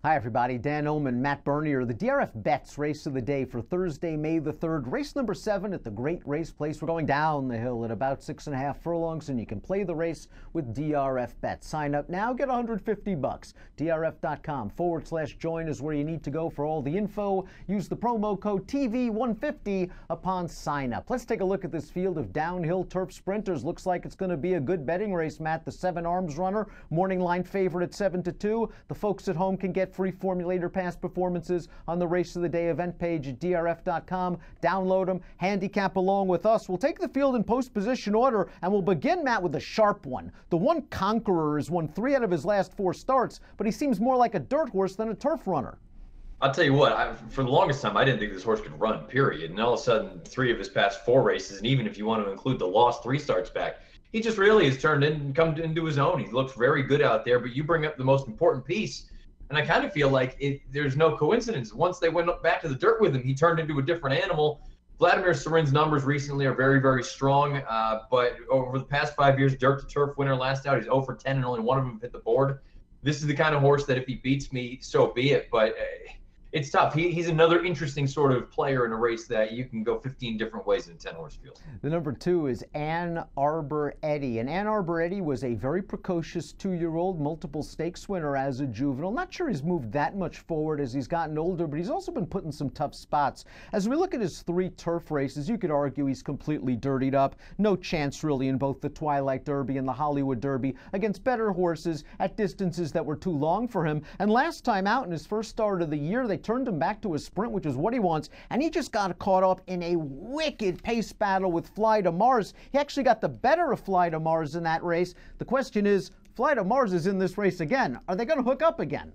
Hi everybody, Dan Illman, Matt Bernier. The DRF bets race of the day for Thursday, May the 3rd. Race number 7 at the Great Race Place. We're going down the hill at about 6.5 furlongs, and you can play the race with DRF bets. Sign up now, get $150. DRF.com/join is where you need to go for all the info. Use the promo code TV150 upon sign up. Let's take a look at this field of downhill turf sprinters. Looks like it's going to be a good betting race, Matt. The 7 Arms runner, morning line favorite at 7-2. The folks at home can get free formulator past performances on the race of the day event page at DRF.com. Download them, handicap along with us. We'll take the field in post position order, and we'll begin, Matt, with a sharp one. The One Conqueror has won 3 out of his last 4 starts, but he seems more like a dirt horse than a turf runner. I'll tell you what, for the longest time, I didn't think this horse could run, period. And all of a sudden, 3 of his past 4 races, and even if you want to include the lost 3 starts back, he just really has turned in and come into his own. He looks very good out there, but you bring up the most important piece. And I kind of feel like there's no coincidence. Once they went back to the dirt with him, he turned into a different animal. Vladimir Surin's numbers recently are very, very strong. But over the past 5 years, dirt to turf winner last out, he's 0 for 10 and only 1 of them hit the board. This is the kind of horse that if he beats me, so be it. But it's tough. He's another interesting sort of player in a race that you can go 15 different ways in a 10-horse field. The number 2 is Ann Arbor Eddie. And Ann Arbor Eddie was a very precocious 2-year-old multiple stakes winner as a juvenile. Not sure he's moved that much forward as he's gotten older, but he's also been put in some tough spots. As we look at his 3 turf races, you could argue he's completely dirtied up. No chance really in both the Twilight Derby and the Hollywood Derby against better horses at distances that were too long for him. And last time out in his first start of the year, they turned him back to a sprint, which is what he wants, and he just got caught up in a wicked pace battle with Fly to Mars. He actually got the better of Fly to Mars in that race. The question is, Fly to Mars is in this race again. Are they going to hook up again?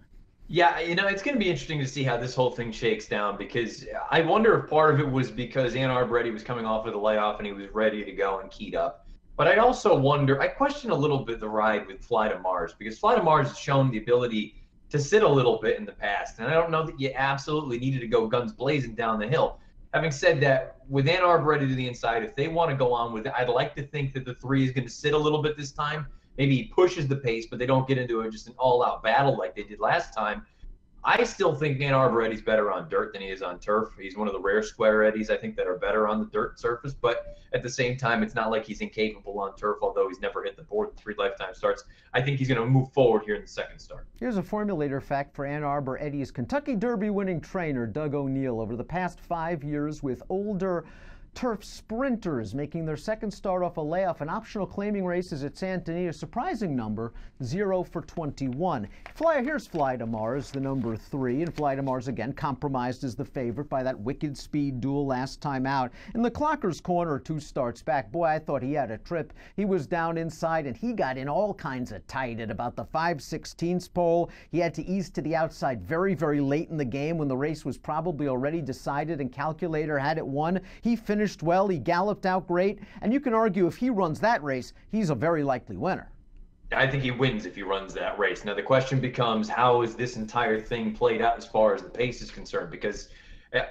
Yeah, it's going to be interesting to see how this whole thing shakes down, because I wonder if part of it was because Ann Arbor Eddie was coming off of the layoff and he was ready to go and keyed up. But I also wonder, I question a little bit the ride with Fly to Mars, because Fly to Mars has shown the ability to sit a little bit in the past. And I don't know that you absolutely needed to go guns blazing down the hill. Having said that, with Ann Arbor Ready to the inside, if they want to go on with it, I'd like to think that the 3 is going to sit a little bit this time. Maybe he pushes the pace, but they don't get into just an all-out battle like they did last time. I still think Ann Arbor Eddie's better on dirt than he is on turf. He's one of the rare square Eddies, I think, that are better on the dirt surface. But at the same time, it's not like he's incapable on turf, although he's never hit the board in 3 lifetime starts. I think he's going to move forward here in the second start. Here's a formulator fact for Ann Arbor Eddie's Kentucky Derby winning trainer, Doug O'Neill. Over the past 5 years with older turf sprinters making their second start off a layoff and optional claiming races at Santa Anita, surprising number, 0 for 21. Here's Fly to Mars, the number 3, and Fly to Mars again compromised as the favorite by that wicked speed duel last time out. In the Clocker's Corner 2 starts back, boy, I thought he had a trip. He was down inside and he got in all kinds of tight at about the 5/16 pole. He had to ease to the outside very, very late in the game when the race was probably already decided and Calculator had it won. He finished well, he galloped out great, and you can argue if he runs that race, he's a very likely winner. I think he wins if he runs that race. Now the question becomes, how is this entire thing played out as far as the pace is concerned? Because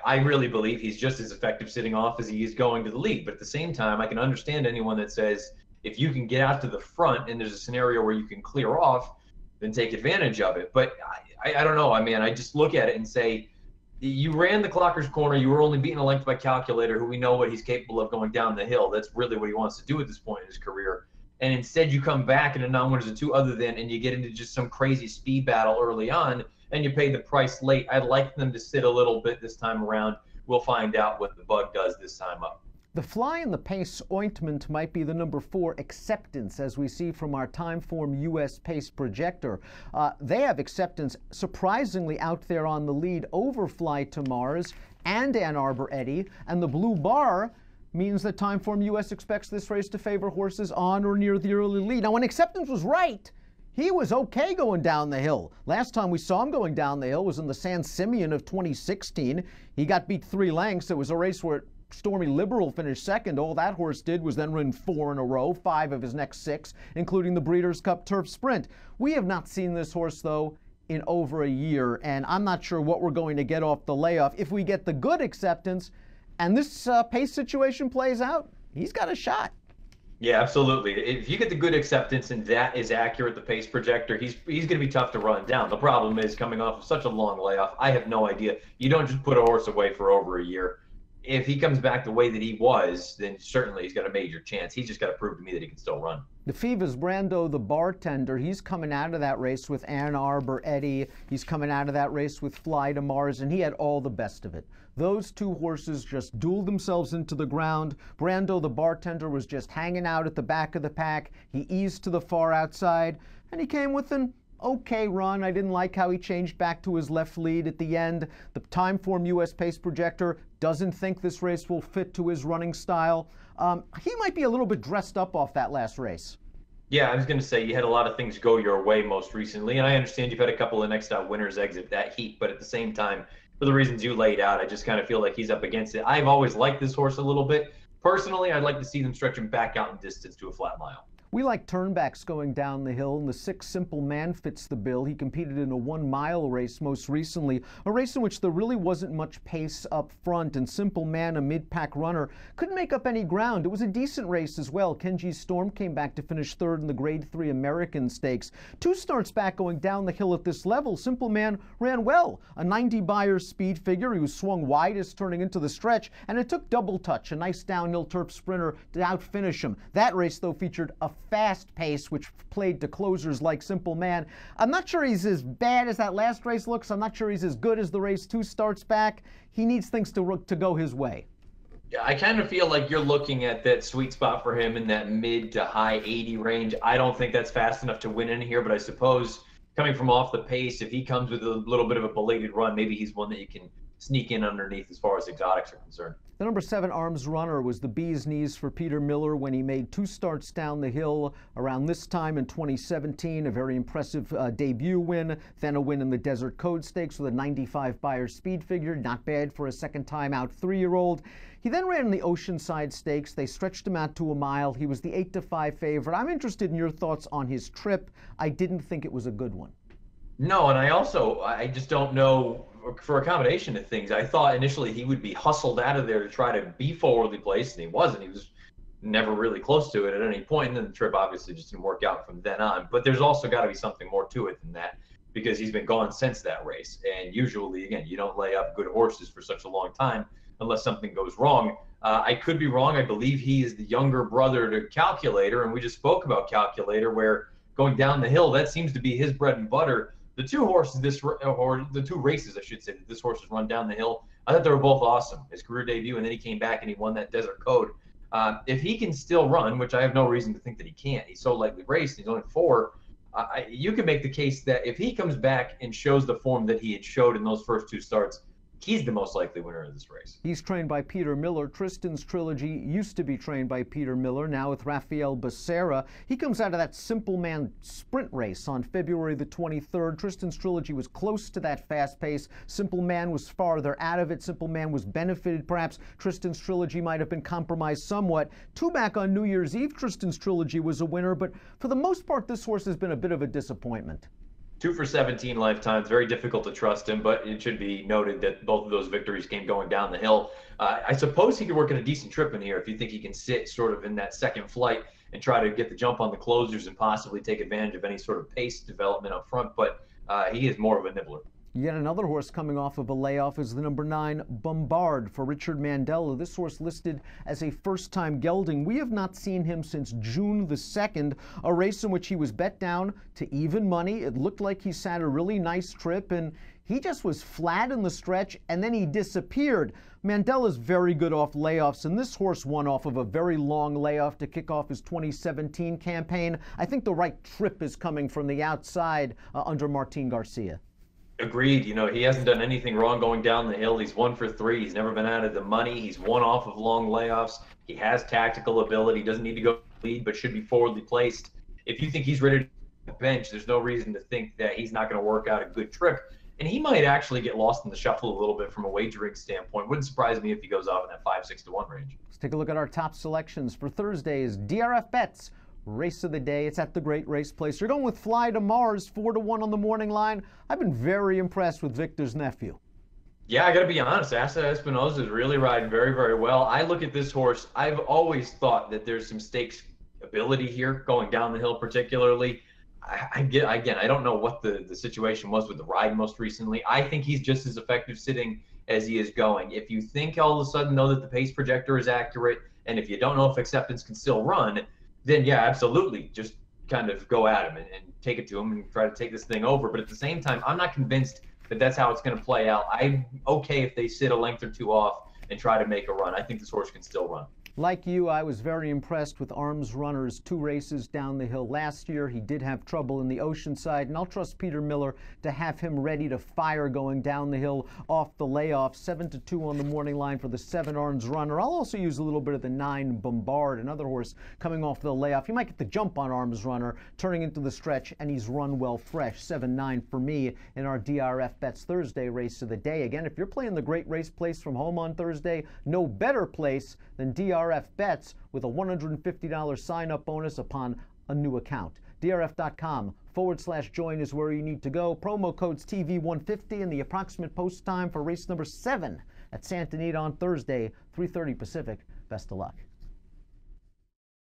I really believe he's just as effective sitting off as he is going to the lead. But at the same time, I can understand anyone that says if you can get out to the front and there's a scenario where you can clear off, then take advantage of it. But I don't know. I mean, I just look at it and say, you ran the Clocker's Corner. You were only beaten a length by Calculator, who we know what he's capable of going down the hill. That's really what he wants to do at this point in his career. And instead you come back in a non-winners of 2 other than, and you get into just some crazy speed battle early on, and you pay the price late. I'd like them to sit a little bit this time around. We'll find out what the bug does this time up. The fly in the pace ointment might be the number 4 Acceptance, as we see from our Timeform U.S. pace projector. They have Acceptance surprisingly out there on the lead over Fly to Mars and Ann Arbor Eddie, and the blue bar means that Timeform U.S. expects this race to favor horses on or near the early lead. Now, when Acceptance was right, he was okay going down the hill. Last time we saw him going down the hill was in the San Simeon of 2016. He got beat 3 lengths. It was a race where Stormy Liberal finished second. All that horse did was then run 4 in a row, 5 of his next 6, including the Breeders' Cup Turf Sprint. We have not seen this horse, though, in over a year, and I'm not sure what we're going to get off the layoff. If we get the good Acceptance and this pace situation plays out, he's got a shot. Yeah, absolutely. If you get the good acceptance and that is accurate, the pace projector, he's going to be tough to run down. The problem is coming off of such a long layoff. I have no idea. You don't just put a horse away for over a year. If he comes back the way that he was, then certainly he's got a major chance. He's just got to prove to me that he can still run. The Fivas Brando, the bartender, he's coming out of that race with Ann Arbor Eddie. He's coming out of that race with Fly to Mars, and he had all the best of it. Those two horses just dueled themselves into the ground. Brando, the bartender, was just hanging out at the back of the pack. He eased to the far outside, and he came with an okay run. I didn't like how he changed back to his left lead at the end. The Timeform US Pace Projector doesn't think this race will fit to his running style. He might be a little bit dressed up off that last race. Yeah, I was going to say you had a lot of things go your way most recently, and I understand you've had a couple of next out winners exit that heat, but at the same time, for the reasons you laid out, I just kind of feel like he's up against it. I've always liked this horse a little bit. Personally, I'd like to see them stretch him back out in distance to a flat mile. We like turnbacks going down the hill, and the 6 Simple Man fits the bill. He competed in a 1-mile race most recently, a race in which there really wasn't much pace up front, and Simple Man, a mid-pack runner, couldn't make up any ground. It was a decent race as well. Kenji Storm came back to finish 3rd in the Grade 3 American Stakes. 2 starts back going down the hill at this level. Simple Man ran well, a 90 Beyer speed figure. He was swung widest turning into the stretch, and it took Double Touch, a nice downhill turf sprinter, to outfinish him. That race, though, featured a fast pace, which played to closers like Simple Man. I'm not sure he's as bad as that last race looks. I'm not sure he's as good as the race 2 starts back. He needs things to go his way. Yeah, I kind of feel like you're looking at that sweet spot for him in that mid to high 80 range. I don't think that's fast enough to win in here, but I suppose coming from off the pace, if he comes with a little bit of a belated run, maybe he's one that you can sneak in underneath as far as exotics are concerned. The number 7 Arms Runner was the bee's knees for Peter Miller when he made 2 starts down the hill around this time in 2017. A very impressive debut win, then a win in the Desert Code Stakes with a 95 Beyer speed figure. Not bad for a second-time out 3-year-old. He then ran in the Oceanside Stakes. They stretched him out to a mile. He was the 8-5 favorite. I'm interested in your thoughts on his trip. I didn't think it was a good one. No, and I just don't know for a combination of things. I thought initially he would be hustled out of there to try to be forwardly placed, and he wasn't. He was never really close to it at any point, and then the trip obviously just didn't work out from then on. But there's also got to be something more to it than that, because he's been gone since that race. And usually, again, you don't lay up good horses for such a long time unless something goes wrong. I could be wrong. I believe he is the younger brother to Calculator, and we just spoke about Calculator, where going down the hill, that seems to be his bread and butter. The 2 horses, the 2 races, I should say, that this horse has run down the hill, I thought they were both awesome. His career debut, and then he came back and he won that Desert Code. If he can still run, which I have no reason to think that he can't, he's so lightly raced, he's only 4. You can make the case that if he comes back and shows the form that he had showed in those first 2 starts, he's the most likely winner of this race. He's trained by Peter Miller. Tristan's Trilogy used to be trained by Peter Miller, now with Rafael Becerra. He comes out of that Simple Man sprint race on February the 23rd. Tristan's Trilogy was close to that fast pace. Simple Man was farther out of it. Simple Man was benefited, perhaps. Tristan's Trilogy might have been compromised somewhat. 2 back on New Year's Eve, Tristan's Trilogy was a winner, but for the most part, this horse has been a bit of a disappointment. 2 for 17 lifetimes. Very difficult to trust him, but it should be noted that both of those victories came going down the hill. I suppose he could work in a decent trip in here if you think he can sit sort of in that second flight and try to get the jump on the closers and possibly take advantage of any sort of pace development up front, but he is more of a nibbler. Yet another horse coming off of a layoff is the number 9 Bombard for Richard Mandella. This horse listed as a first-time gelding. We have not seen him since June the 2nd, a race in which he was bet down to even money. It looked like he sat a really nice trip, and he just was flat in the stretch, and then he disappeared. Mandella's very good off layoffs, and this horse won off of a very long layoff to kick off his 2017 campaign. I think the right trip is coming from the outside under Martin Garcia. Agreed. You know, he hasn't done anything wrong going down the hill. He's 1 for 3. He's never been out of the money. He's won off of long layoffs. He has tactical ability. He doesn't need to go lead, but should be forwardly placed. If you think he's ready to bench, there's no reason to think that he's not going to work out a good trip. And he might actually get lost in the shuffle a little bit from a wagering standpoint. Wouldn't surprise me if he goes off in that 5-6 to 1 range. Let's take a look at our top selections for Thursday's DRF bets. Race of the day. It's at the Great Race Place. You're going with Fly to Mars, 4 to 1 on the morning line. I've been very impressed with Victor's nephew. Yeah, I got to be honest. Asa Espinosa is really riding very, very well. I look at this horse. I've always thought that there's some stakes ability here going down the hill, particularly. I don't know what the situation was with the ride most recently. I think he's just as effective sitting as he is going. If you think all of a sudden know that the pace projector is accurate, and if you don't know if acceptance can still run, then yeah, absolutely, just kind of go at him and take it to him and try to take this thing over. But at the same time, I'm not convinced that that's how it's going to play out. I'm okay if they sit a length or two off and try to make a run. I think this horse can still run. Like you, I was very impressed with Arms Runner's 2 races down the hill last year. He did have trouble in the Oceanside, and I'll trust Peter Miller to have him ready to fire going down the hill off the layoff. 7-2 on the morning line for the 7 Arms Runner. I'll also use a little bit of the 9 Bombard, another horse coming off the layoff. You might get the jump on Arms Runner, turning into the stretch, and he's run well fresh. 7-9 for me in our DRF Bets Thursday race of the day. Again, if you're playing the Great Race Place from home on Thursday, no better place than DRF Bets with a $150 sign-up bonus upon a new account. DRF.com/join is where you need to go. Promo codes TV150 and the approximate post time for race number 7 at Santa Anita on Thursday, 3:30 Pacific. Best of luck.